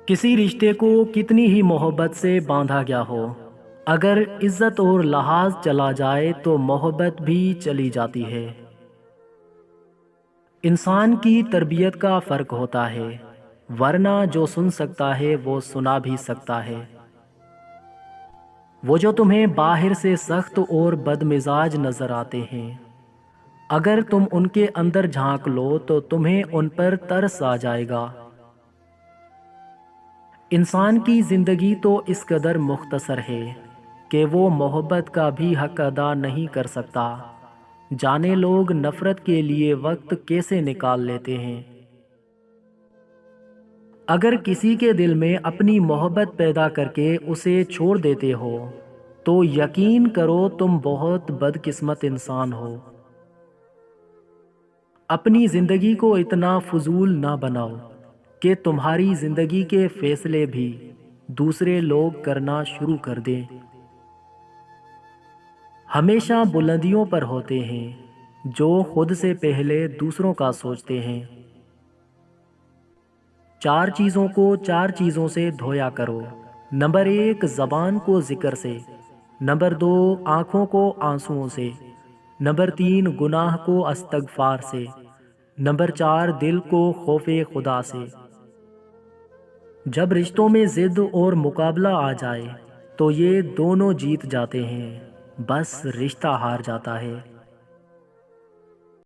کسی رشتے کو کتنی ہی محبت سے باندھا گیا ہو، اگر عزت اور لحاظ چلا جائے تو محبت بھی چلی جاتی ہے۔ انسان کی تربیت کا فرق ہوتا ہے، ورنہ جو سن سکتا ہے وہ سنا بھی سکتا ہے۔ وہ جو تمہیں باہر سے سخت اور بد مزاج نظر آتے ہیں، اگر تم ان کے اندر جھانک لو تو تمہیں ان پر ترس آ جائے گا۔ انسان کی زندگی تو اس قدر مختصر ہے کہ وہ محبت کا بھی حق ادا نہیں کر سکتا۔ جانے لوگ نفرت کے لیے وقت کیسے نکال لیتے ہیں۔ اگر کسی کے دل میں اپنی محبت پیدا کر کے اسے چھوڑ دیتے ہو تو یقین کرو تم بہت بدقسمت انسان ہو۔ اپنی زندگی کو اتنا فضول نہ بناؤ کہ تمہاری زندگی کے فیصلے بھی دوسرے لوگ کرنا شروع کر دیں۔ ہمیشہ بلندیوں پر ہوتے ہیں جو خود سے پہلے دوسروں کا سوچتے ہیں۔ 4 چیزوں کو 4 چیزوں سے دھویا کرو۔ نمبر 1 زبان کو ذکر سے، نمبر 2 آنکھوں کو آنسوؤں سے، نمبر 3 گناہ کو استغفار سے، نمبر 4 دل کو خوف خدا سے۔ جب رشتوں میں ضد اور مقابلہ آ جائے تو یہ دونوں جیت جاتے ہیں، بس رشتہ ہار جاتا ہے۔